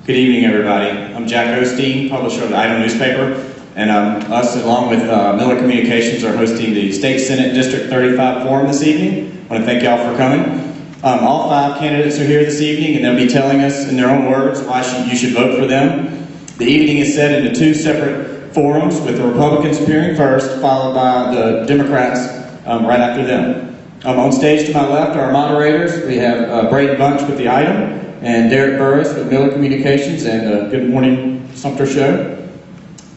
Good evening, everybody. I'm Jack Osteen, publisher of the Item newspaper, and us, along with Miller Communications, are hosting the State Senate District 35 Forum this evening. I want to thank y'all for coming. All 5 candidates are here this evening, and they'll be telling us in their own words why you should vote for them. The evening is set into 2 separate forums, with the Republicans appearing first, followed by the Democrats right after them. On stage to my left are our moderators. We have Brayden Bunch with the Item, and Derek Burris with Miller Communications and Good Morning Sumter Show.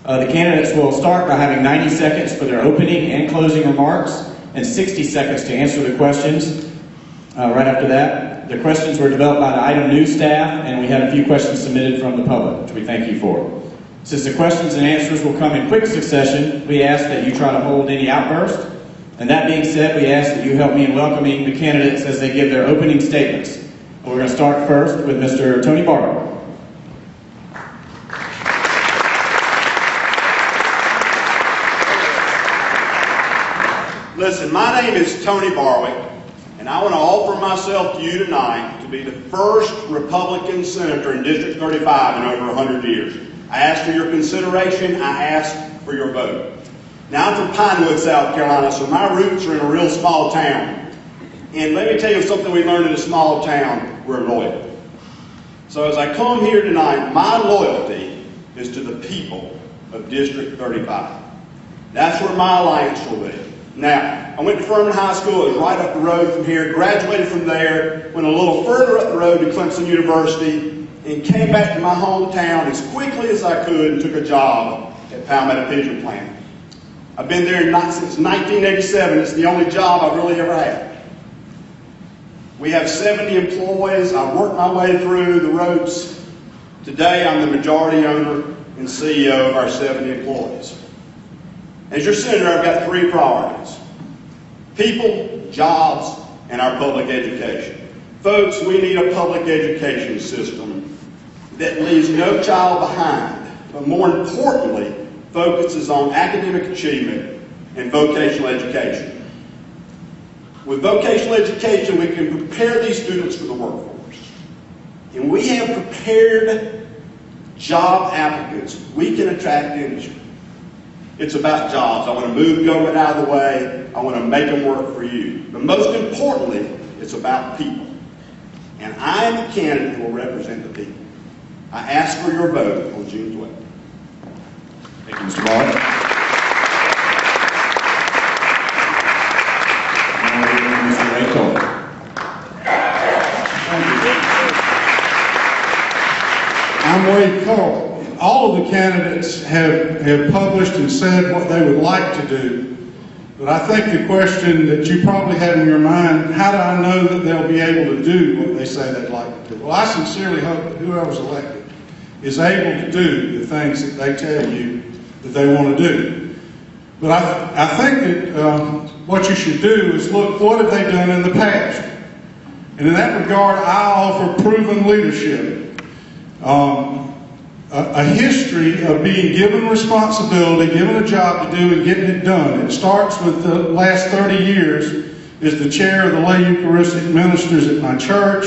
The candidates will start by having 90 seconds for their opening and closing remarks, and 60 seconds to answer the questions. Right after that, the questions were developed by the Item news staff, and we had a few questions submitted from the public, which we thank you for. Since the questions and answers will come in quick succession, we ask that you try to hold any outburst. And that being said, we ask that you help me in welcoming the candidates as they give their opening statements. We're going to start first with Mr. Tony Barwick. Listen, my name is Tony Barwick, and I want to offer myself to you tonight to be the first Republican senator in District 35 in over 100 years. I ask for your consideration. I ask for your vote. Now, I'm from Pinewood, South Carolina, so my roots are in a real small town. And let me tell you something we learned in a small town: we're loyal. So as I come here tonight, my loyalty is to the people of District 35. That's where my alliance will be. Now, I went to Furman High School. It was right up the road from here. Graduated from there, went a little further up the road to Clemson University, and came back to my hometown as quickly as I could and took a job at Palmetto Pigeon Plant. I've been there since 1987. It's the only job I've really ever had. We have 70 employees. I've worked my way through the ropes. Today, I'm the majority owner and CEO of our 70 employees. As your senator, I've got 3 priorities: people, jobs, and our public education. Folks, we need a public education system that leaves no child behind, but more importantly, focuses on academic achievement and vocational education. With vocational education, we can prepare these students for the workforce. And we have prepared job applicants. We can attract industry. It's about jobs. I want to move government out of the way. I want to make them work for you. But most importantly, it's about people. And I am the candidate who will represent the people. I ask for your vote on June 12th. Thank you, Mr. Barwick. Mr. Kolb. I'm Wade Kolb. All of the candidates have published and said what they would like to do, but I think the question that you probably have in your mind: how do I know that they'll be able to do what they say they'd like to do? Well, I sincerely hope that whoever's elected is able to do the things that they tell you that they want to do. But I think that what you should do is look, what have they done in the past? And in that regard, I offer proven leadership. A history of being given responsibility, given a job to do, and getting it done. It starts with the last 30 years as the chair of the lay Eucharistic ministers at my church,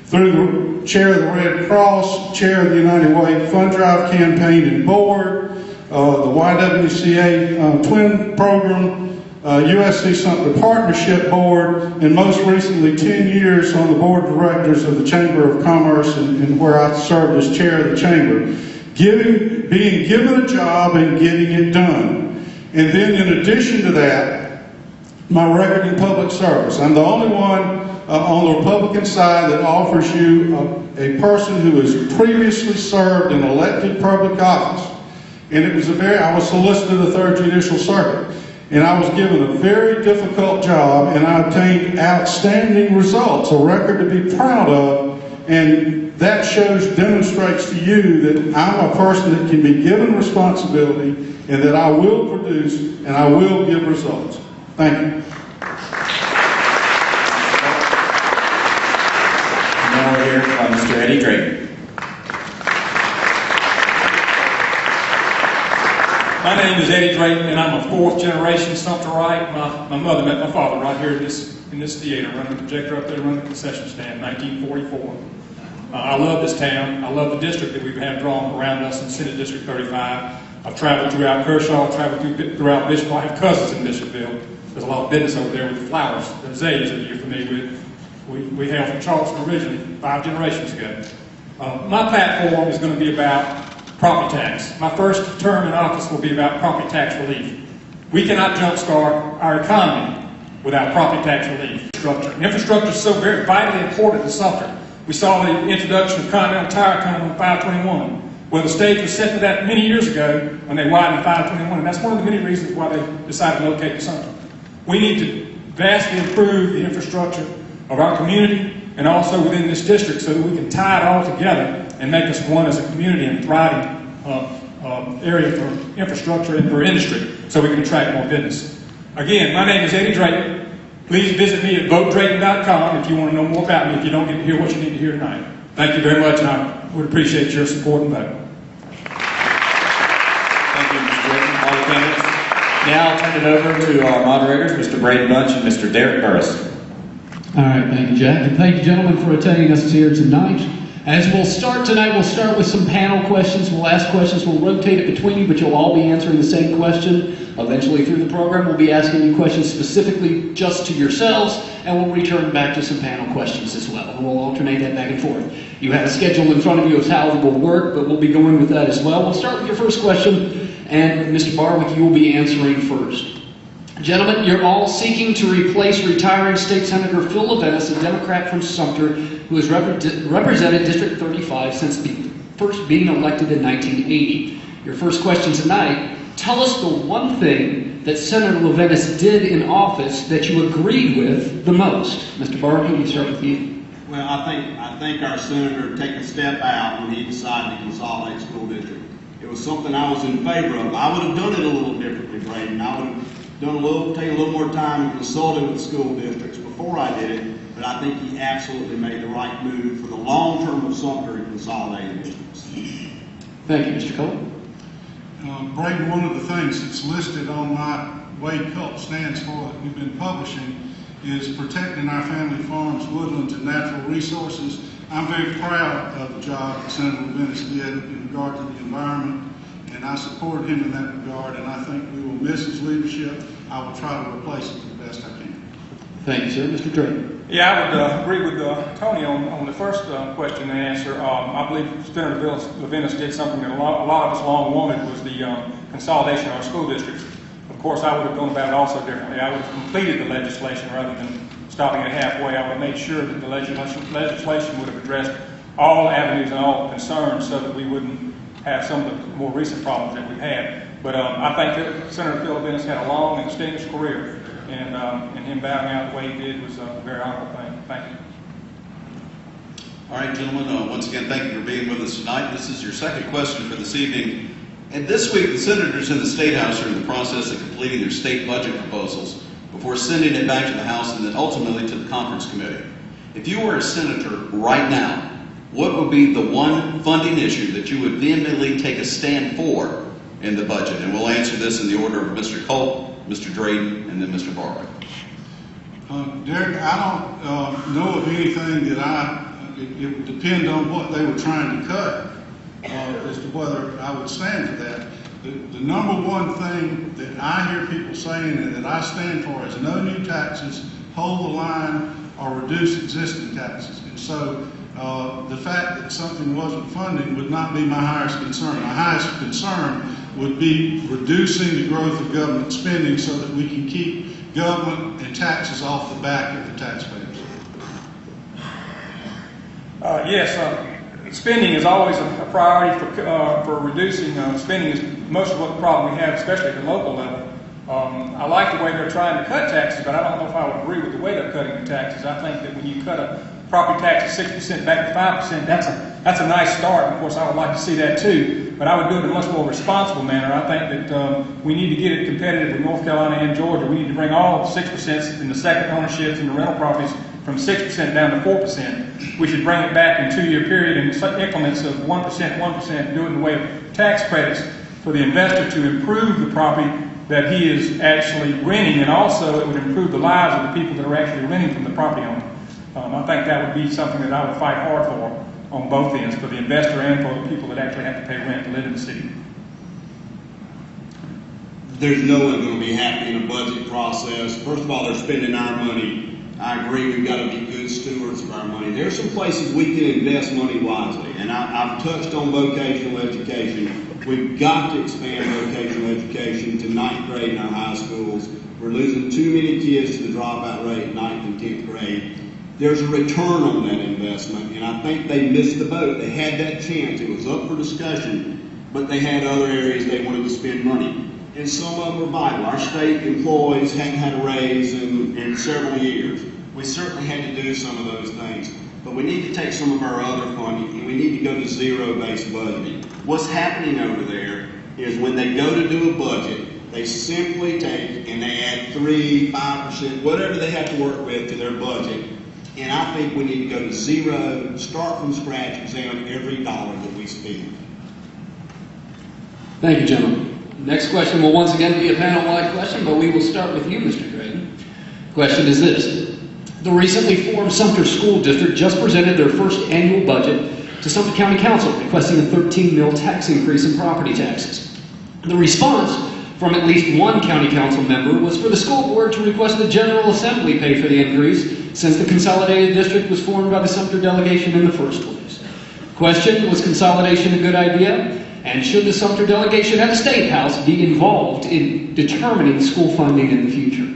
through the chair of the Red Cross, chair of the United Way Fund Drive campaign and board, the YWCA Twin Program, USC Sumter Partnership Board, and most recently 10 years on the board of directors of the Chamber of Commerce, and where I served as chair of the Chamber. Being given a job and getting it done. And then in addition to that, my record in public service. I'm the only one on the Republican side that offers you a person who has previously served in elected public office. And I was solicited to the 3rd Judicial Circuit. And I was given a very difficult job, and I obtained outstanding results, a record to be proud of, and that demonstrates to you that I'm a person that can be given responsibility, and that I will produce, and I will give results. Thank you. Now we're here from Mr. Drayton. My name is Eddie Drayton, and I'm a 4th generation Sumterite. My mother met my father right here in this theater, running the projector up there, running the concession stand, 1944. I love this town. I love the district that we have drawn around us in Senate District 35. I've traveled throughout Kershaw, throughout Bishop. I have cousins in Bishopville. There's a lot of business over there with the flowers, the azaleas that you're familiar with. We hail from Charleston originally, 5 generations ago. My platform is going to be about property tax. My first term in office will be about property tax relief. We cannot jumpstart our economy without property tax relief. Infrastructure is so very vitally important to Sumter. We saw the introduction of Continental Tire Tunnel on 521. Well, the stage was set for that many years ago when they widened 521, and that's one of the many reasons why they decided to locate in Sumter. We need to vastly improve the infrastructure of our community and also within this district so that we can tie it all together and make us one as a community and thriving area for infrastructure and for industry so we can attract more business. Again, my name is Eddie Drayton. Please visit me at votedrayton.com if you want to know more about me, if you don't get to hear what you need to hear tonight. Thank you very much, and I would appreciate your support and vote. Thank you, Mr. Drayton, all the candidates. Now I'll turn it over to our moderators, Mr. Braden Bunch and Mr. Derek Burris. All right, thank you, Jack, and thank you, gentlemen, for attending us here tonight. As we'll start tonight, we'll start with some panel questions. We'll ask questions. We'll rotate it between you, but you'll all be answering the same question. Eventually, through the program, we'll be asking you questions specifically just to yourselves, and we'll return back to some panel questions as well. And we'll alternate that back and forth. You have a schedule in front of you of how it will work, but we'll be going with that as well. We'll start with your first question, and Mr. Barwick, you will be answering first. Gentlemen, you're all seeking to replace retiring State Senator Phil Levinas, a Democrat from Sumter, who has represented District 35 since first being elected in 1980. Your first question tonight, tell us the one thing that Senator Levinas did in office that you agreed with the most. Mr. Barwick, we start with you. Well, I think our senator took a step out when he decided to consolidate school district. It was something I was in favor of. I would have done it a little differently, Drayton. I would have taken a little more time and consulted with the school districts before I did it, but I think he absolutely made the right move for the long term of Sumter in consolidating districts. Thank you, Mr. Kolb. Braden, one of the things that's listed on my Wade Culp stands for that we've been publishing is protecting our family farms, woodlands, and natural resources. I'm very proud of the job that Senator Levinas did in regard to the environment, and I support him in that regard, and I think we will miss his leadership. I will try to replace it the best I can. Thank you, sir. Mr. Drayton. Yeah, I would agree with Tony on the first question and answer. I believe Senator Levinas did something that a lot of us long wanted, was the consolidation of our school districts. Of course, I would have gone about it also differently. I would have completed the legislation rather than stopping it halfway. I would have made sure that the legislation would have addressed all avenues and all concerns so that we wouldn't have some of the more recent problems that we've had. But I think that Senator Phil Levinas had a long and distinguished career, and him bowing out the way he did was a very honorable thing. Thank you. All right, gentlemen, once again, thank you for being with us tonight. This is your second question for this evening. And this week, the senators in the State House are in the process of completing their state budget proposals before sending it back to the House and then ultimately to the conference committee. If you were a senator right now, what would be the one funding issue that you would vehemently take a stand for in the budget? And we'll answer this in the order of Mr. Kolb, Mr. Drayton, and then Mr. Barwick. Derek, I don't know of anything that it would depend on what they were trying to cut as to whether I would stand for that. The number one thing that I hear people saying and that I stand for is no new taxes, hold the line, or reduce existing taxes. And so the fact that something wasn't funding would not be my highest concern. My highest concern would be reducing the growth of government spending so that we can keep government and taxes off the back of the taxpayers. Yes, spending is always a priority for reducing spending. Is most of what the problem we have, especially at the local level. I like the way they're trying to cut taxes, but I don't know if I would agree with the way they're cutting the taxes. I think that when you cut a property tax of 6% back to 5%, that's a nice start. Of course, I would like to see that too, but I would do it in a much more responsible manner. I think that we need to get it competitive with North Carolina and Georgia. We need to bring all 6% in the second ownerships and the rental properties from 6% down to 4%. We should bring it back in 2-year period in increments of 1%, 1%, do it in the way of tax credits for the investor to improve the property that he is actually renting, and also it would improve the lives of the people that are actually renting from the property owner. I think that would be something that I would fight hard for on both ends, for the investor and for the people that actually have to pay rent to live in the city. There's no one going to be happy in a budget process. First of all, they're spending our money. I agree, we've got to be good stewards of our money. There are some places we can invest money wisely, and I've touched on vocational education. We've got to expand vocational education to 9th grade in our high schools. We're losing too many kids to the dropout rate in 9th and 10th grade. There's a return on that investment, and I think they missed the boat. They had that chance. It was up for discussion, but they had other areas they wanted to spend money. And some of them are vital. Our state employees hadn't had a raise in several years. We certainly had to do some of those things. But we need to take some of our other funding and we need to go to zero-based budgeting. What's happening over there is when they go to do a budget, they simply take and they add 3%, 5%, whatever they have to work with to their budget. And I think we need to go to zero, start from scratch, examine every dollar that we spend. Thank you, gentlemen. Next question will once again be a panel-wide question, but we will start with you, Mr. Drayton. Question is this. The recently formed Sumter School District just presented their first annual budget to Sumter County Council, requesting a 13 mil tax increase in property taxes. The response from at least one county council member was for the school board to request the General Assembly pay for the increase, since the consolidated district was formed by the Sumter delegation in the first place. Question, was consolidation a good idea? And should the Sumter delegation at the State House be involved in determining school funding in the future?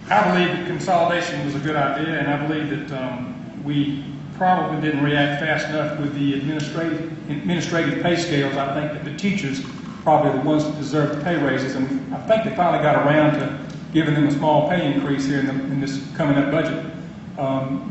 I believe that consolidation was a good idea, and I believe that we probably didn't react fast enough with the administrative pay scales. I think that the teachers probably are the ones that deserve the pay raises, and I think they finally got around to giving them a small pay increase here in this coming up budget.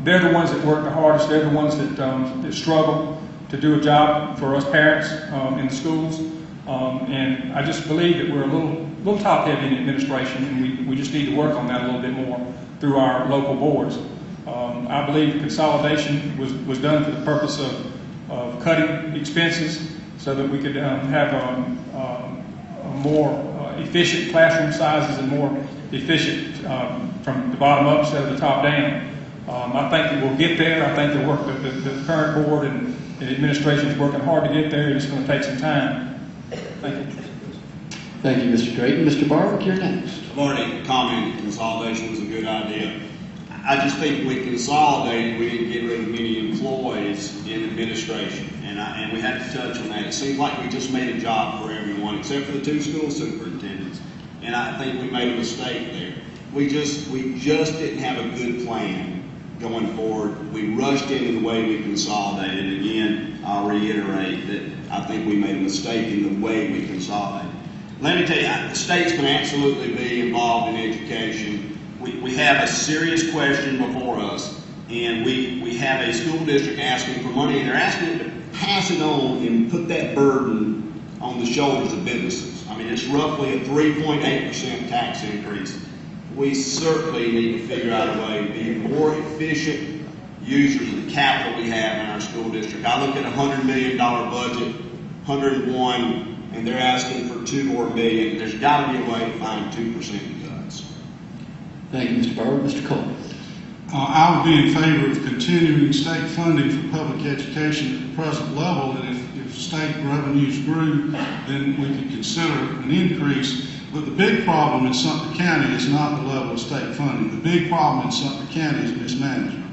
They're the ones that work the hardest. They're the ones that struggle to do a job for us parents in the schools. And I just believe that we're a little top-heavy in administration, and we just need to work on that a little bit more through our local boards. I believe consolidation was done for the purpose of cutting expenses so that we could have a more efficient classroom sizes and more efficient from the bottom up instead of the top down. I think that we'll get there. I think the current board and the administration is working hard to get there. It's going to take some time. Thank you. Thank you, Mr. Drayton. Mr. Barwick, you're next. I've already commented consolidation was a good idea. I just think we consolidated, we didn't get rid of many employees in administration, and we had to touch on that. It seems like we just made a job for everyone except for the 2 school superintendents, and I think we made a mistake there. We just didn't have a good plan going forward. We rushed in the way we consolidated. Again, I'll reiterate that I think we made a mistake in the way we consolidated. Let me tell you, the state's can absolutely be involved in education. We have a serious question before us, and we have a school district asking for money, and they're asking to pass it on and put that burden on the shoulders of businesses. I mean, it's roughly a 3.8% tax increase. We certainly need to figure out a way to be more efficient users of the capital we have in our school district. I look at a $100 million budget, 101, and they're asking for $2 more million. There's got to be a way to find 2% cuts. Thank you, Mr. Barwick. Mr. Kolb. I would be in favor of continuing state funding for public education at the present level, and if state revenues grew, then we could consider an increase. But the big problem in Sumter County is not the level of state funding. The big problem in Sumter County is mismanagement.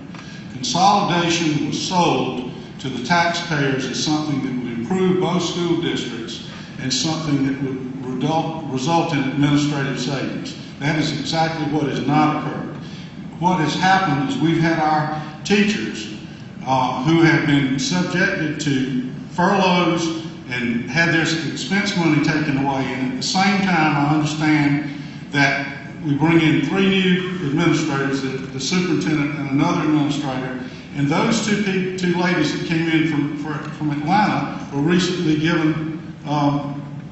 Consolidation was sold to the taxpayers as something that would improve both school districts and something that would result in administrative savings. That is exactly what has not occurred. What has happened is we've had our teachers who have been subjected to furloughs and had their expense money taken away. And at the same time, I understand that we bring in 3 new administrators, the superintendent and another administrator, and those two ladies that came in from Atlanta were recently given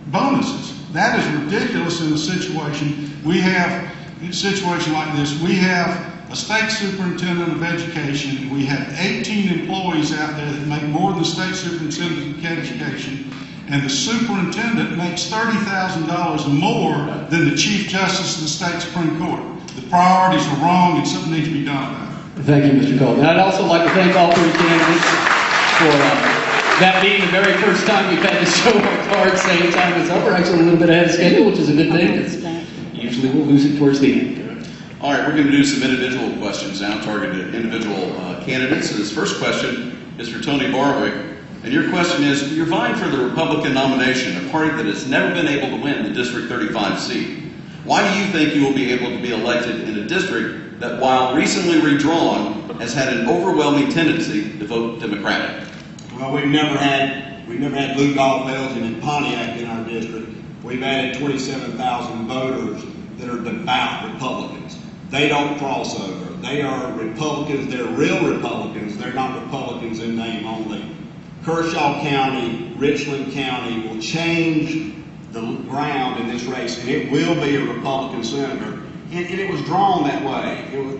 bonuses. That is ridiculous in a situation. We have, in a situation like this, we have a state superintendent of education. We have 18 employees out there that make more than the state superintendent of education, and the superintendent makes $30,000 more than the Chief Justice of the State Supreme Court. The priorities are wrong, and something needs to be done about it. Thank you, Mr. Kolb. And I'd also like to thank all three candidates for that being the very first time we've had to show our cards same time as up. We're actually a little bit ahead of schedule, which is a good thing, because usually we'll lose it towards the end. All right, we're going to do some individual questions now, targeted at individual candidates. So this first question is for Tony Barwick. And your question is, you're vying for the Republican nomination, a party that has never been able to win the District 35 seat. Why do you think you will be able to be elected in a district that, while recently redrawn, has had an overwhelming tendency to vote Democratic? Well, we've never had Lou Golf Belgian and Pontiac in our district. We've added 27,000 voters that are devout Republicans. They don't cross over. They are Republicans. They're real Republicans. They're not Republicans in name only. Kershaw County, Richland County will change the ground in this race, and it will be a Republican senator. And it was drawn that way. It was,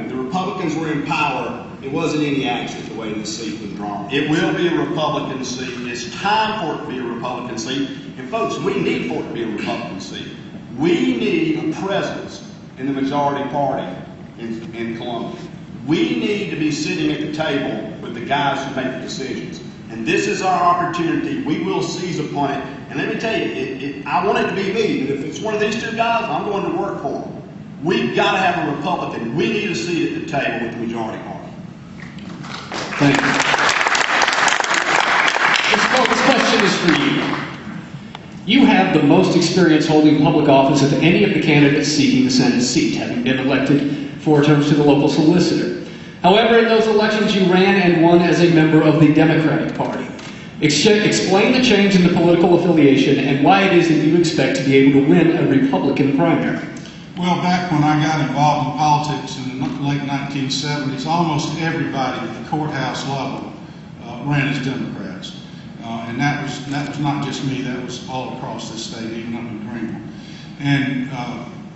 the Republicans were in power. It wasn't any accident the way this seat was drawn. It will be a Republican seat. It's time for it to be a Republican seat. And folks, we need for it to be a Republican seat. We need a presence in the majority party in Columbia. We need to be sitting at the table with the guys who make the decisions. And this is our opportunity. We will seize upon it. And let me tell you, I want it to be me, but if it's one of these two guys, I'm going to work for them. We've got to have a Republican. We need a seat at the table with the majority party. Thank you. This question is for you. You have the most experience holding public office of any of the candidates seeking the Senate seat, having been elected 4 terms to the local solicitor. However, in those elections you ran and won as a member of the Democratic Party. Explain the change in the political affiliation and why it is that you expect to be able to win a Republican primary. Well, back when I got involved in politics in the late 1970s, almost everybody at the courthouse level ran as Democrats. And that was not just me, that was all across this state, even up in Greenville. And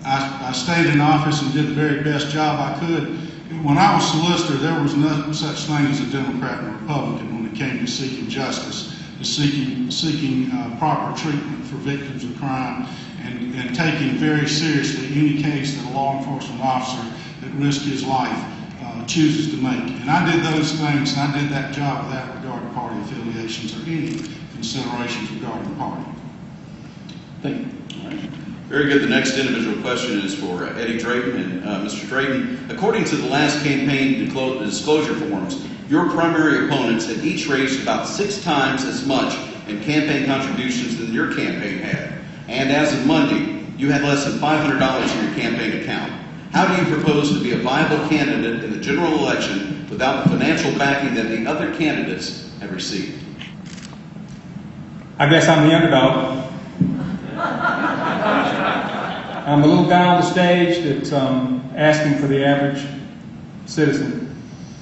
I stayed in office and did the very best job I could. When I was solicitor, there was no such thing as a Democrat and a Republican when it came to seeking justice, to seeking proper treatment for victims of crime, and taking very seriously any case that a law enforcement officer that risked his life chooses to make. And I did those things, and I did that job without regard to party affiliations or any considerations regarding party. Thank you. All right. Very good. The next individual question is for Eddie Drayton. And Mr. Drayton, according to the last campaign disclosure forms, your primary opponents had each raised about 6 times as much in campaign contributions than your campaign had. And as of Monday, you had less than $500 in your campaign account. How do you propose to be a viable candidate in the general election without the financial backing that the other candidates have received? I guess I'm the underdog. I'm the little guy on the stage that's asking for the average citizen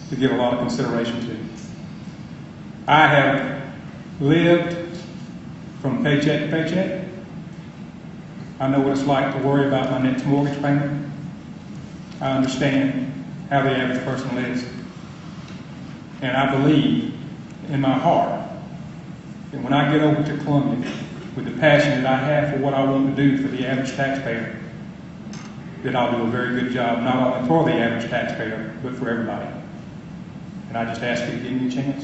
to give a lot of consideration to. I have lived from paycheck to paycheck. I know what it's like to worry about my next mortgage payment. I understand how the average person lives. And I believe in my heart that when I get over to Columbia with the passion that I have for what I want to do for the average taxpayer, that I'll do a very good job, not only for the average taxpayer, but for everybody. And I just ask you to give me a chance.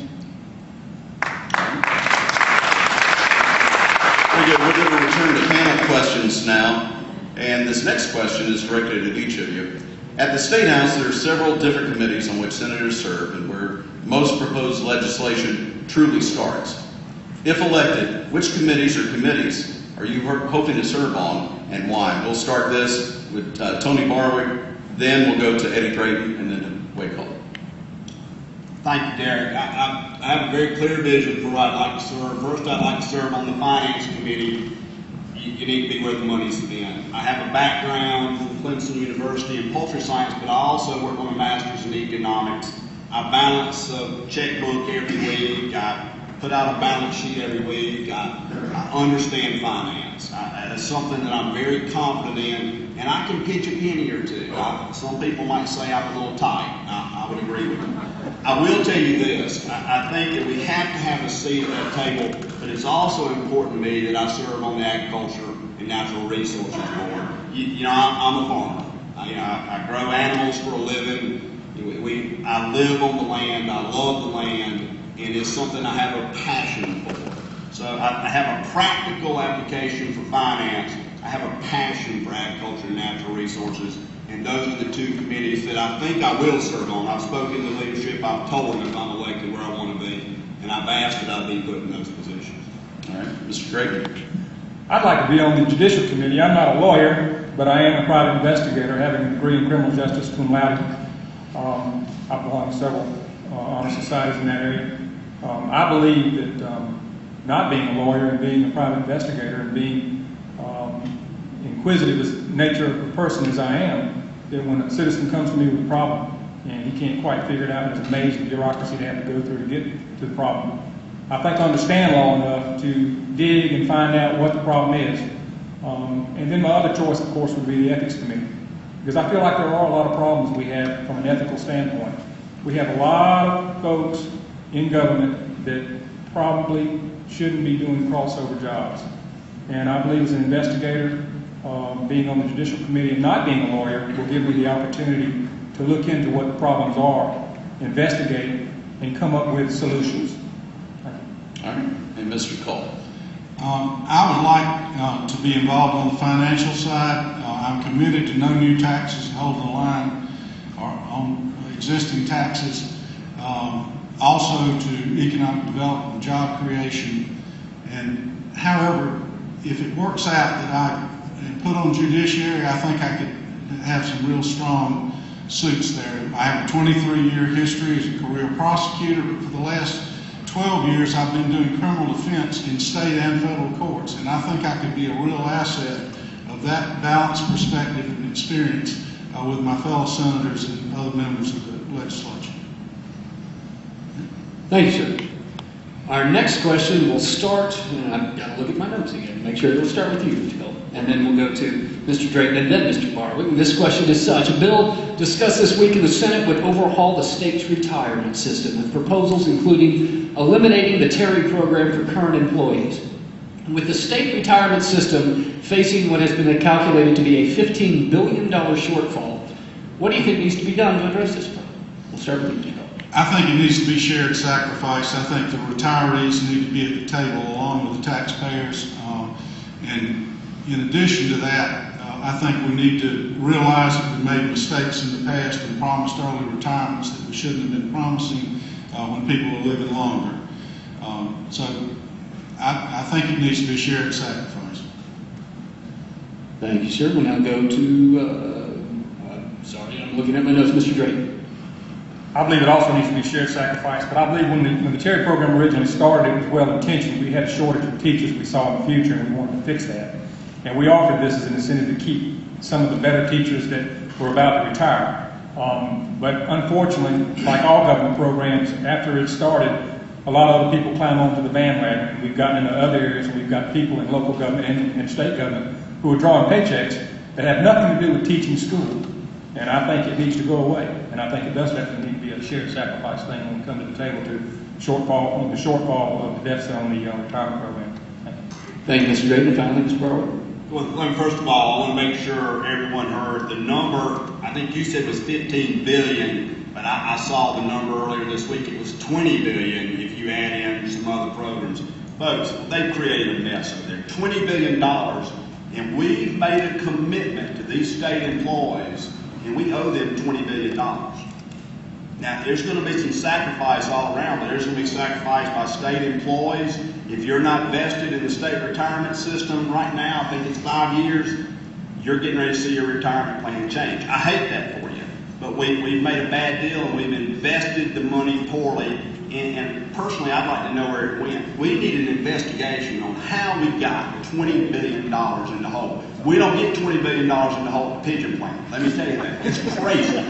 Very good. We're going to return to panel questions now. And this next question is directed at each of you. At the State House, there are several different committees on which senators serve and where most proposed legislation truly starts. If elected, which committees or committees are you hoping to serve on and why? We'll start this with Tony Barwick, then we'll go to Eddie Drayton, and then to Wade Kolb. Thank you, Derek. I have a very clear vision for what I'd like to serve. First, I'd like to serve on the Finance Committee. You need to be where the money's spent. I have a background from Clemson University in poultry science, but I also work on a master's in economics. I balance a checkbook every week. I put out a balance sheet every week. I understand finance. That's something that I'm very confident in, and I can pitch a penny or two. Some people might say I'm a little tight. I would agree with them. I will tell you this. I think that we have to have a seat at that table, but it's also important to me that I serve on the Agriculture and Natural Resources Board. I'm a farmer. I grow animals for a living. I live on the land, I love the land, and it's something I have a passion for. So I have a practical application for finance. I have a passion for agriculture and natural resources, and those are the two committees that I think I will serve on. I've spoken to leadership, I've told them if I'm elected where I want to be, and I've asked that I be put in those positions. All right, Mr. Drayton. I'd like to be on the Judicial Committee. I'm not a lawyer, but I am a private investigator, having a degree in criminal justice cum laude. I belong to several honor societies in that area. I believe that not being a lawyer and being a private investigator and being inquisitive as nature of a person as I am, that when a citizen comes to me with a problem and he can't quite figure it out, and is amazed at the bureaucracy they have to go through to get to the problem, I think I understand law enough to dig and find out what the problem is. And then my other choice, of course, would be the Ethics Committee, because I feel like there are a lot of problems we have from an ethical standpoint. We have a lot of folks in government that probably shouldn't be doing crossover jobs. And I believe as an investigator, being on the Judicial Committee and not being a lawyer will give me the opportunity to look into what the problems are, investigate, and come up with solutions. All right, and Mr. Kolb. I would like to be involved on the financial side. I'm committed to no new taxes, holding the line on existing taxes. Also to economic development and job creation. And however, if it works out that I put on judiciary, I think I could have some real strong suits there. I have a 23-year history as a career prosecutor, but for the last 12 years I've been doing criminal defense in state and federal courts, and I think I could be a real asset of that balanced perspective and experience with my fellow senators and other members of the legislature. Thank you, sir. Our next question will start, and I've got to look at my notes again, make sure it'll start with you, Mr. Kolb, and then we'll go to Mr. Drayton and then Mr. Barwick. And this question is such: a bill discussed this week in the Senate would overhaul the state's retirement system with proposals including eliminating the Terry program for current employees. With the state retirement system facing what has been calculated to be a $15 billion shortfall, what do you think needs to be done to address this problem? We'll start with you, Mr. Kolb. I think it needs to be shared sacrifice. I think the retirees need to be at the table along with the taxpayers. And in addition to that, I think we need to realize that we made mistakes in the past and promised early retirements that we shouldn't have been promising when people are living longer. So I think it needs to be shared sacrifice. Thank you, sir. We'll now go to, sorry, I'm looking at my notes, Mr. Drayton. I believe it also needs to be shared sacrifice, but I believe when the Terry program originally started, it was well-intentioned. We had a shortage of teachers we saw in the future, and we wanted to fix that. And we offered this as an incentive to keep some of the better teachers that were about to retire. But unfortunately, like all government programs, after it started, a lot of other people climb onto the bandwagon. We've gotten into other areas, and we've got people in local government and state government who are drawing paychecks that have nothing to do with teaching school. And I think it needs to go away. And I think it does definitely need to be a shared sacrifice thing when we come to the table to the shortfall of the deficit on the retirement program. Thank you, Mr. Drayton. Finally, Mr. Barwick. Well, first of all, I want to make sure everyone heard the number. I think you said was $15 billion, but I saw the number earlier this week. It was $20 billion if you add in some other programs. Folks, they've created a mess over there. $20 billion, and we've made a commitment to these state employees, and we owe them $20 billion. Now, there's going to be some sacrifice all around, but there's going to be sacrifice by state employees. If you're not vested in the state retirement system right now, I think it's 5 years, you're getting ready to see your retirement plan change. I hate that for you, but we've made a bad deal, and we've invested the money poorly, and personally, I'd like to know where it went. We need an investigation on how we got $20 billion in the hole. We don't get $20 billion in the hole at the pension plan. Let me tell you that. It's crazy.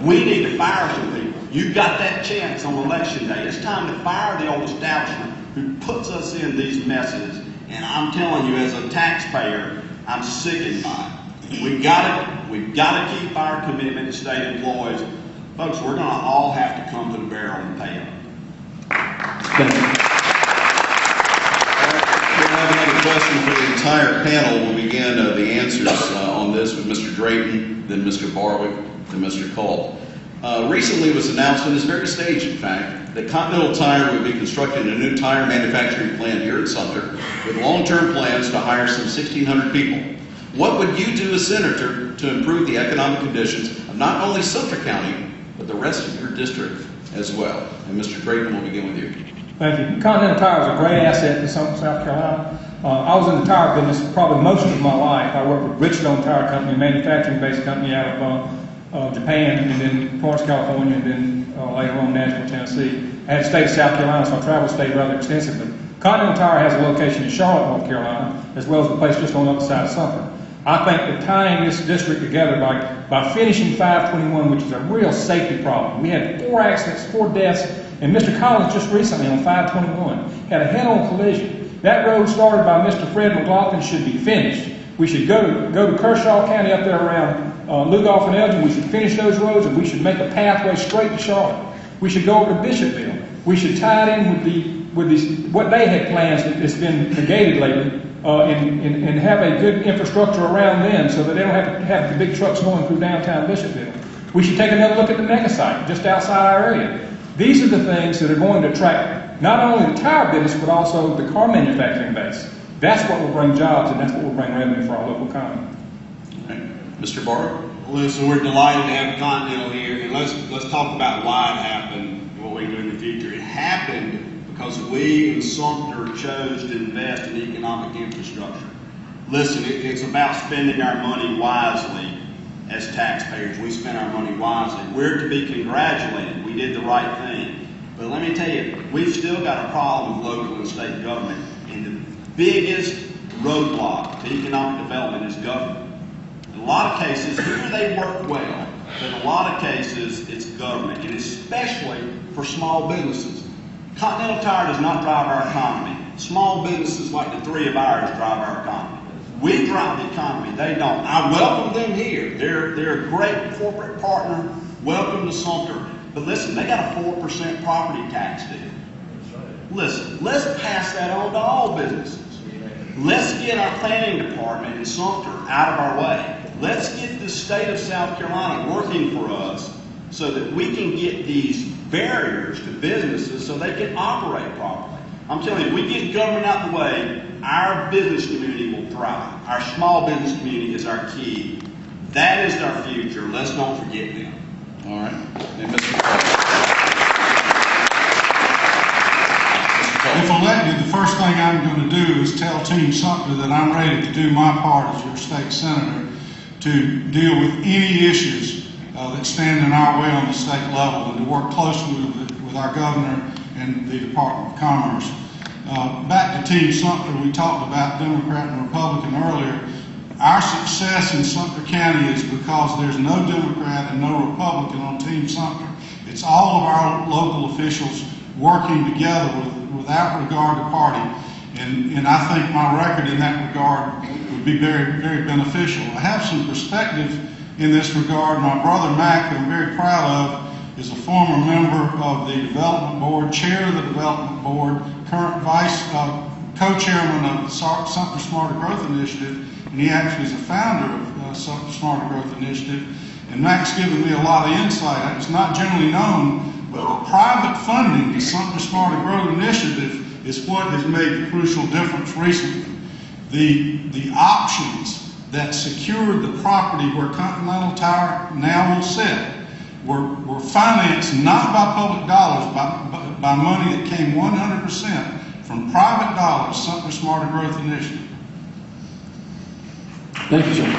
We need to fire some people. You got that chance on election day. It's time to fire the old establishment who puts us in these messes. And I'm telling you, as a taxpayer, I'm sickened by it. We've got to keep our commitment to state employees. Folks, we're going to all have to come to the barrel and pay them. Thank you. We'll have another question for the entire panel. We'll begin the answers on this with Mr. Drayton, then Mr. Barwick, then Mr. Kolb. Recently it was announced on this very stage, in fact, that Continental Tire would be constructing a new tire manufacturing plant here in Sumter with long-term plans to hire some 1,600 people. What would you do as senator to improve the economic conditions of not only Sumter County, but the rest of your district as well? And Mr. Drayton, we'll begin with you. Thank you. Continental Tire is a great asset to South Carolina. I was in the tire business probably most of my life. I worked with Richstone Tire Company, a manufacturing-based company out of Japan, and then Florence, California, and then later on Nashville, Tennessee. I had to stay in South Carolina, so I traveled the state rather extensively. Continental Tire has a location in Charlotte, North Carolina, as well as a place just on the other side of Sumter. I think that tying this district together by finishing 521, which is a real safety problem. We had 4 accidents, 4 deaths, and Mr. Collins just recently on 521 had a head-on collision. That road started by Mr. Fred McLaughlin should be finished. We should go to Kershaw County up there around Lugoff and Elgin. We should finish those roads, and we should make a pathway straight to Charlotte. We should go over to Bishopville. We should tie it in with what they had plans that's been negated lately, and have a good infrastructure around them so that they don't have to have the big trucks going through downtown Bishopville. We should take another look at the mega site just outside our area. These are the things that are going to attract not only the tire business, but also the car manufacturing base. That's what will bring jobs, and that's what will bring revenue for our local economy. All right. Mr. Barwick? Listen, we're delighted to have Continental here, and let's talk about why it happened and what we do in the future. It happened because we in Sumter chose to invest in economic infrastructure. Listen, it's about spending our money wisely as taxpayers. We spend our money wisely. We're to be congratulated. We did the right thing. But let me tell you, we've still got a problem with local and state government, and the biggest roadblock to economic development is government. In a lot of cases, here they work well, but in a lot of cases, it's government, and especially for small businesses. Continental Tire does not drive our economy. Small businesses like the 3 of ours drive our economy. We drive the economy, they don't. I welcome them here. They're a great corporate partner. Welcome to Sumter. But listen, they got a 4% property tax deal. Listen, let's pass that on to all businesses. Let's get our planning department in Sumter out of our way. Let's get the state of South Carolina working for us so that we can get these barriers to businesses so they can operate properly. I'm telling you, we get government out of the way, our business community will thrive. Our small business community is our key. That is our future. Let's not forget them. All right. And Mr. Kolb. If elected, the first thing I'm going to do is tell Team Sumter that I'm ready to do my part as your state senator to deal with any issues that stand in our way on the state level and to work closely with our governor and the Department of Commerce. Back to Team Sumter, we talked about Democrat and Republican earlier. Our success in Sumter County is because there's no Democrat and no Republican on Team Sumter. It's all of our local officials working together without regard to party. And I think my record in that regard would be very, very beneficial. I have some perspective in this regard. My brother Mac, who I'm very proud of, is a former member of the Development Board, chair of the Development Board, current co-chairman of the Sumter Smarter Growth Initiative, and he actually is a founder of Sumter Smarter Growth Initiative. And Mac's given me a lot of insight. It's not generally known, but the private funding, the Sumter Smarter Growth Initiative, is what has made the crucial difference recently. The options that secured the property where Continental Tire now will sit were financed not by public dollars, but by money that came 100% from private dollars, Sumter Smarter Growth Initiative. Thank you, John.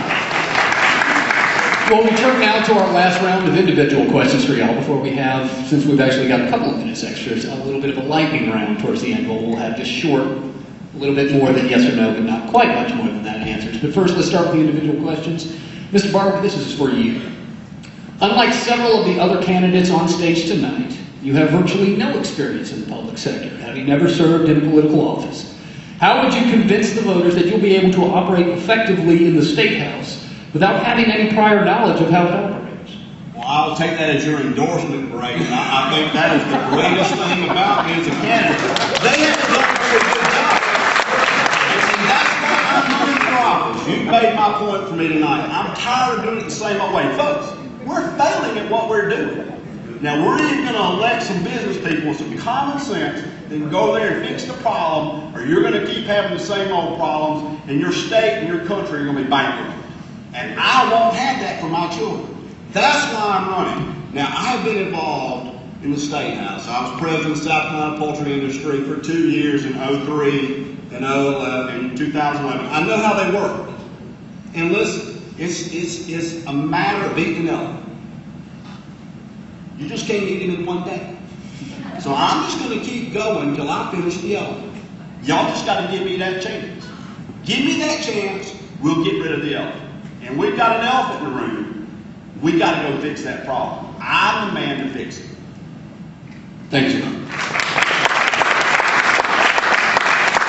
Well, we turn now to our last round of individual questions for y'all before we have, since we've actually got a couple of minutes extras, a little bit of a lightning round towards the end. We'll have just short, a little bit more than yes or no, but not quite much more than that answers. But first, let's start with the individual questions. Mr. Barwick, this is for you. Unlike several of the other candidates on stage tonight, you have virtually no experience in the public sector, having never served in political office. How would you convince the voters that you'll be able to operate effectively in the State House without having any prior knowledge of how it operates? Well, I'll take that as your endorsement, Drayton. I think that is the greatest thing about me as a candidate. They have done a very good job. And that's why I'm running for office. You made my point for me tonight. I'm tired of doing it the same old way. Folks, we're failing at what we're doing. Now, we're either going to elect some business people with some common sense that can go there and fix the problem, or you're going to keep having the same old problems, and your state and your country are going to be bankrupt. And I won't have that for my children. That's why I'm running. Now, I've been involved in the State House. I was president of the South Carolina poultry industry for 2 years in 03 and 011 and 2011. I know how they work. And listen, it's a matter of eating an elephant. You just can't eat him in one day. So I'm just going to keep going until I finish the elephant. Y'all just got to give me that chance. Give me that chance, we'll get rid of the elephant. And we've got an elephant in the room. We got to go fix that problem. I'm the man to fix it. Thank you.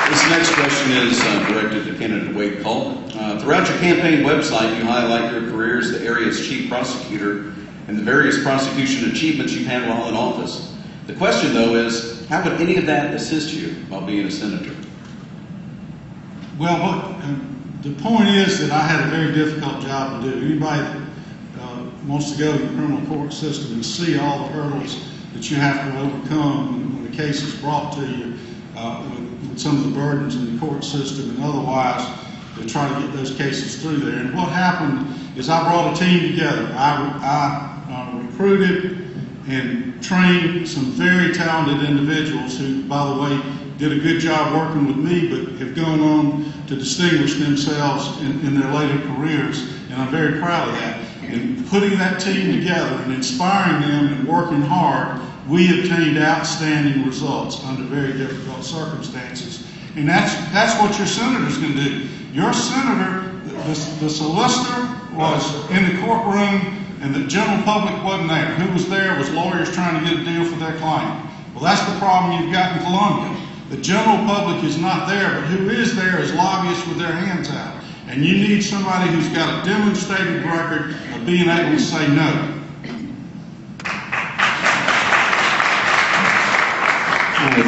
This next question is directed to candidate Wade Kolb. Throughout your campaign website, you highlight your career as the area's chief prosecutor and the various prosecution achievements you've had while in office. The question, though, is how would any of that assist you while being a senator? Well, the point is that I had a very difficult job to do. Anybody that wants to go to the criminal court system and see all the hurdles that you have to overcome when the case is brought to you, with some of the burdens in the court system and otherwise, to try to get those cases through there. And what happened is I brought a team together. I recruited and trained some very talented individuals who, by the way, did a good job working with me, but have gone on to distinguish themselves in their later careers, and I'm very proud of that. And putting that team together and inspiring them and working hard, we obtained outstanding results under very difficult circumstances. And that's what your senator's going to do. Your senator, the solicitor was in the courtroom and the general public wasn't there. Who was there was lawyers trying to get a deal for their client. Well, that's the problem you've got in Columbia. The general public is not there, but who is there is lobbyists with their hands out. And you need somebody who's got a demonstrated record of being able to say no.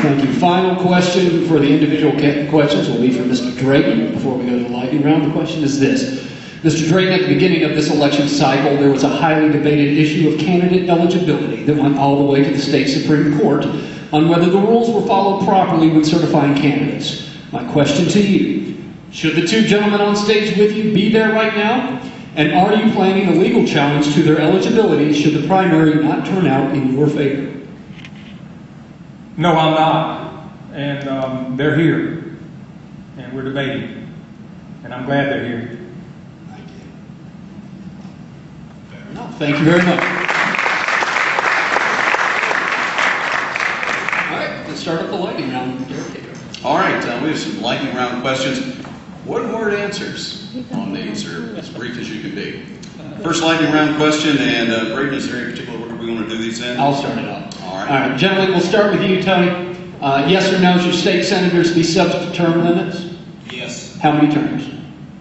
Thank you. Final question for the individual questions will be from Mr. Drayton. Before we go to the lightning round, the question is this. Mr. Drayton, at the beginning of this election cycle, there was a highly debated issue of candidate eligibility that went all the way to the state Supreme Court on whether the rules were followed properly when certifying candidates. My question to you, should the two gentlemen on stage with you be there right now? And are you planning a legal challenge to their eligibility should the primary not turn out in your favor? No, I'm not. And they're here. And we're debating. And I'm glad they're here. Thank you. Fair enough. Thank you very much. All right, let's start up the lightning round. All right, we have some lightning round questions. One-word answers on these are as brief as you can be. First lightning round question, and Drayton, is there any particular order we want to do these in? I'll start it off. All right. All right, gentlemen, we'll start with you, Tony. Yes or no, should state senators be subject to term limits? Yes. How many terms?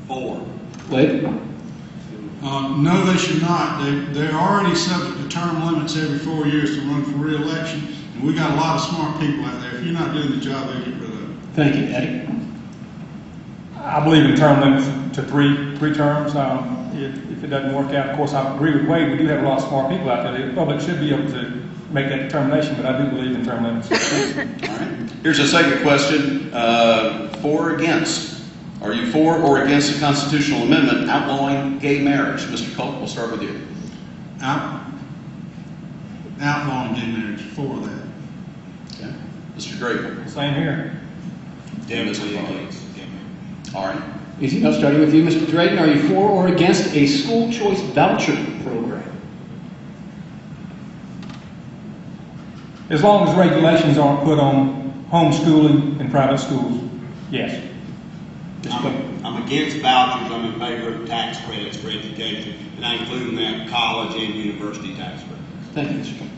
4. Wade? No, they should not. They're already subject to term limits every 4 years to run for re-election, and we got a lot of smart people out there. If you're not doing the job, they get rid of it. Thank you, Eddie. I believe in term limits to three terms. If it doesn't work out, of course, I agree with Wade. We do have a lot of smart people out there. The public should be able to make that determination, but I do believe in term limits. All right. Here's a second question. For or against? Are you for or against a constitutional amendment outlawing gay marriage? Mr. Kolb, we'll start with you. Outlawing gay marriage, for that. Okay. Mr. Drayton. Same here. Definitely against. All right. Easy enough, starting with you, Mr. Drayton. Are you for or against a school choice voucher program? As long as regulations aren't put on homeschooling in private schools, yes. I'm against vouchers. I'm in favor of tax credits for education, and I include in that college and university tax credits. Thank you, Mr. Kolb.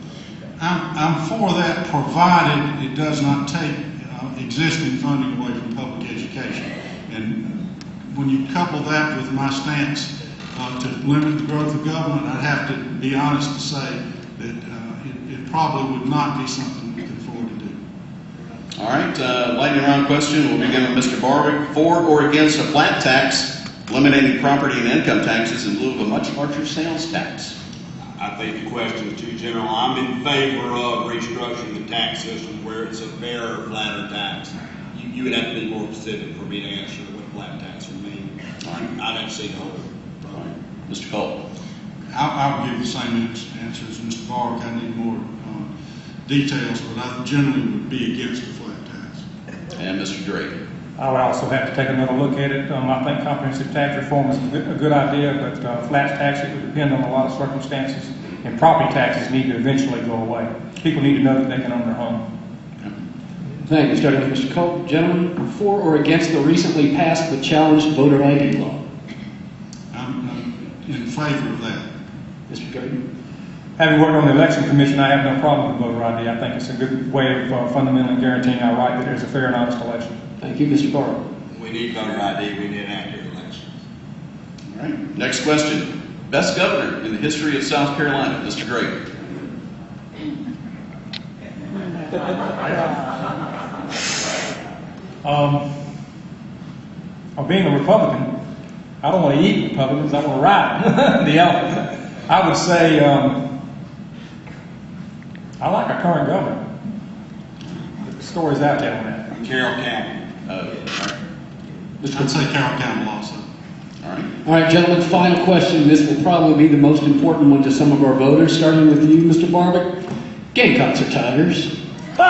I'm for that, provided it does not take existing funding away from public education. And when you couple that with my stance to limit the growth of government, I'd have to be honest to say that it probably would not be something we could afford to do. All right. Lightning round question. We'll begin with Mr. Barwick. For or against a flat tax, eliminating property and income taxes in lieu of a much larger sales tax? I think the question is too general. I'm in favor of restructuring the tax system where it's a fairer, flatter tax. You would have to be more specific for me to answer what a flat tax would mean. I'd have to see the whole. Mr. Kolb. I'll give the same answer as Mr. Barwick. I need more details, but I generally would be against a flat tax. And Mr. Drayton. I would also have to take another look at it. I think comprehensive tax reform is a good idea, but flat tax, it would depend on a lot of circumstances. And property taxes need to eventually go away. People need to know that they can own their home. Thank you. Starting with Mr. Kolb. Gentlemen, for or against the recently passed but challenged voter ID law? I'm in favor of that. Mr. Drayton. Having worked on the election commission, I have no problem with voter ID. I think it's a good way of fundamentally guaranteeing our right that there's a fair and honest election. Thank you, Mr. Barwick. We need voter ID. We need accurate elections. All right. Next question. Best governor in the history of South Carolina, Mr. Drayton. Being a Republican, I don't want to eat Republicans, I want to ride the elephant. I would say I like our current governor. The story's out there on that. Carroll County. I'd say Carroll County also. All right. All right, gentlemen, final question. This will probably be the most important one to some of our voters, starting with you, Mr. Barwick. Gamecocks or Tigers? And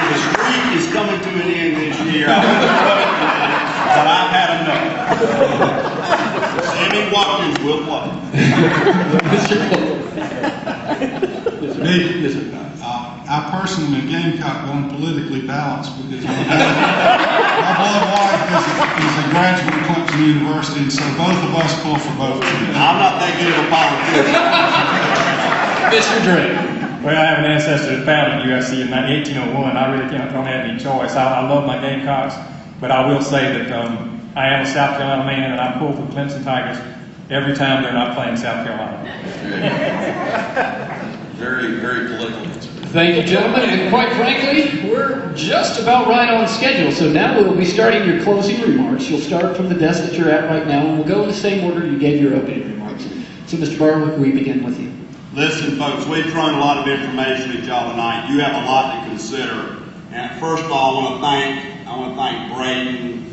the streak is coming to an end this year. But I've had enough. Sammy Watkins will play. Mr. Kolb. I personally am Gamecock on politically balanced because my blood wife is a graduate of Clemson University, and so both of us pull for both teams. I'm not that good of a politician. Mr. Drayton. Well, I have an ancestor that founded USC in 1801. I really don't have any choice. I love my Gamecocks, but I will say that I am a South Carolina man, and I pull for the Clemson Tigers every time they're not playing South Carolina. Very, very political. Thank you, gentlemen, and quite frankly, we're just about right on schedule. So now we'll be starting your closing remarks. You'll start from the desk that you're at right now, and we'll go in the same order you gave your opening remarks. So, Mr. Barwick, we begin with you. Listen, folks, we've thrown a lot of information at y'all tonight. You have a lot to consider. And first of all, I want to thank Drayton.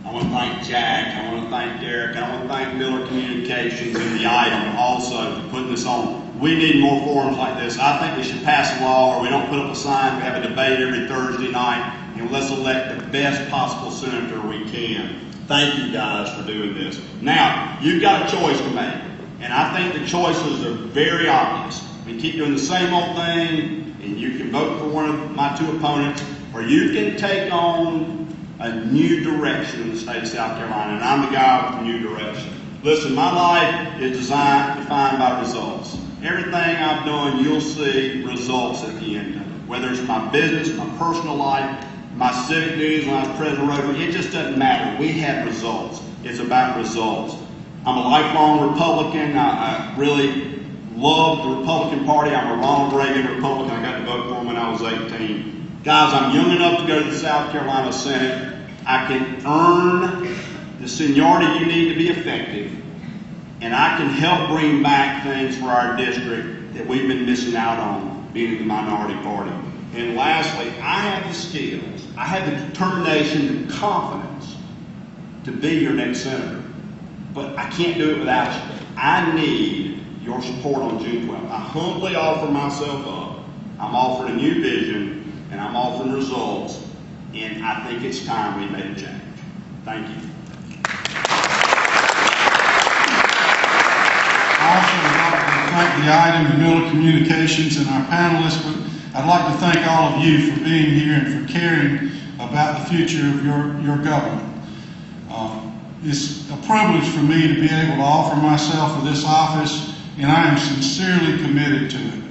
I want to thank Jack. I want to thank Derek. I want to thank Miller Communications and the item also for putting this on. We need more forums like this. I think we should pass a law where we don't put up a sign. We have a debate every Thursday night, and let's elect the best possible senator we can. Thank you guys for doing this. Now, you've got a choice to make, and I think the choices are very obvious. We keep doing the same old thing, and you can vote for one of my two opponents, or you can take on a new direction in the state of South Carolina, and I'm the guy with the new direction. Listen, my life is defined by results. Everything I've done, you'll see results at the end of it. Whether it's my business, my personal life, my civic duties when I was president of Rotary, it just doesn't matter. We have results. It's about results. I'm a lifelong Republican. I really love the Republican Party. I'm a Ronald Reagan Republican. I got to vote for him when I was 18. Guys, I'm young enough to go to the South Carolina Senate. I can earn the seniority you need to be effective, and I can help bring back things for our district that we've been missing out on, being the minority party. And lastly, I have the skills, I have the determination, the confidence to be your next senator. But I can't do it without you. I need your support on June 12th. I humbly offer myself up. I'm offering a new vision, and I'm offering results, and I think it's time we made a change. Thank you. I also would like to thank the item and Miller Communications and our panelists, but I'd like to thank all of you for being here and for caring about the future of your government. It's a privilege for me to be able to offer myself for this office, and I am sincerely committed to it.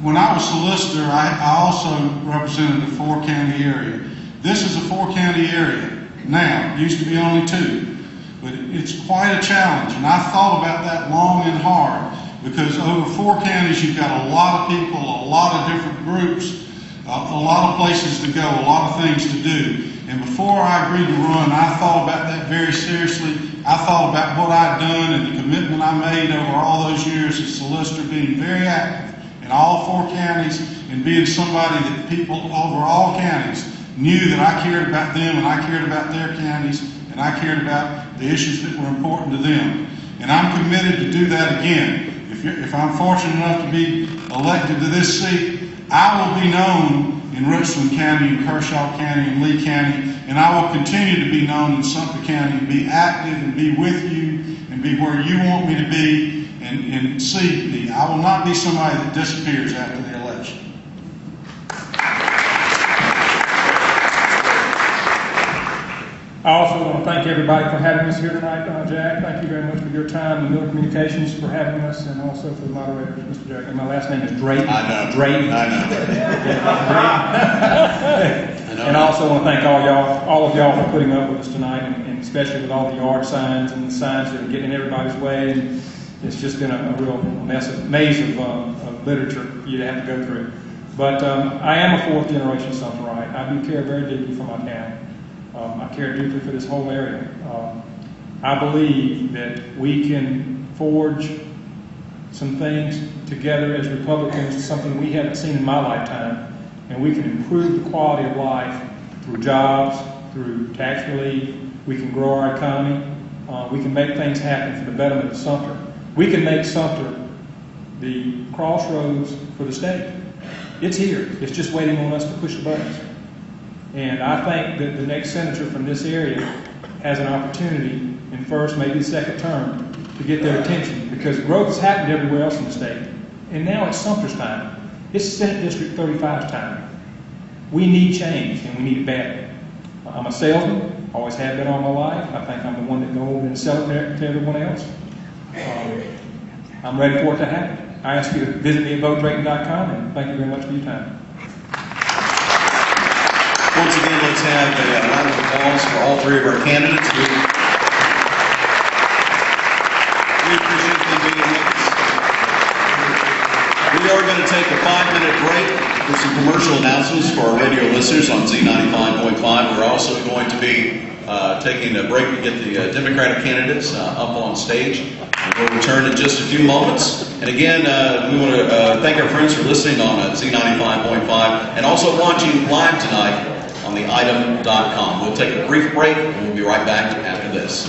When I was solicitor, I also represented the 4-county area. This is a 4-county area now. It used to be only 2. But it's quite a challenge, and I thought about that long and hard, because over 4 counties you've got a lot of people, a lot of different groups, a lot of places to go, a lot of things to do. And before I agreed to run, I thought about that very seriously. I thought about what I'd done and the commitment I made over all those years as solicitor, being very active in all 4 counties and being somebody that people over all counties knew that I cared about them and I cared about their counties and I cared about the issues that were important to them. And I'm committed to do that again. If I'm fortunate enough to be elected to this seat, I will be known in Richland County, and Kershaw County, and Lee County, and I will continue to be known in Sumter County and be active and be with you and be where you want me to be and see me. I will not be somebody that disappears after the election. I also want to thank everybody for having us here tonight. Jack, thank you very much for your time, and Miller Communications for having us, and also for the moderator, Mr. Jack. And my last name is Drayton. I know. Drayton. I know. And I also want to thank all of y'all for putting up with us tonight, and especially with all the yard signs and the signs that are getting in everybody's way. And it's just been a real maze of literature for you to have to go through. But I am a 4th generation Sumterite. I do care very deeply for my town. I care deeply for this whole area. I believe that we can forge some things together as Republicans, something we haven't seen in my lifetime, and we can improve the quality of life through jobs, through tax relief. We can grow our economy. We can make things happen for the betterment of Sumter. We can make Sumter the crossroads for the state. It's here. It's just waiting on us to push the buttons. And I think that the next senator from this area has an opportunity in first, maybe second term, to get their attention, because growth has happened everywhere else in the state. And now it's Sumter's time. It's Senate District 35's time. We need change, and we need it badly. I'm a salesman, always have been all my life. I think I'm the one that go over and sell it to everyone else. I'm ready for it to happen. I ask you to visit me at votedrayton.com, and thank you very much for your time. Once again, let's have a round of applause for all 3 of our candidates. We appreciate them being with us. We are going to take a 5-minute break for some commercial announcements for our radio listeners on Z95.5. We're also going to be taking a break to get the Democratic candidates up on stage. We'll return in just a few moments. And again, we want to thank our friends for listening on Z95.5 and also watching live tonight on the item.com. We'll take a brief break and we'll be right back after this.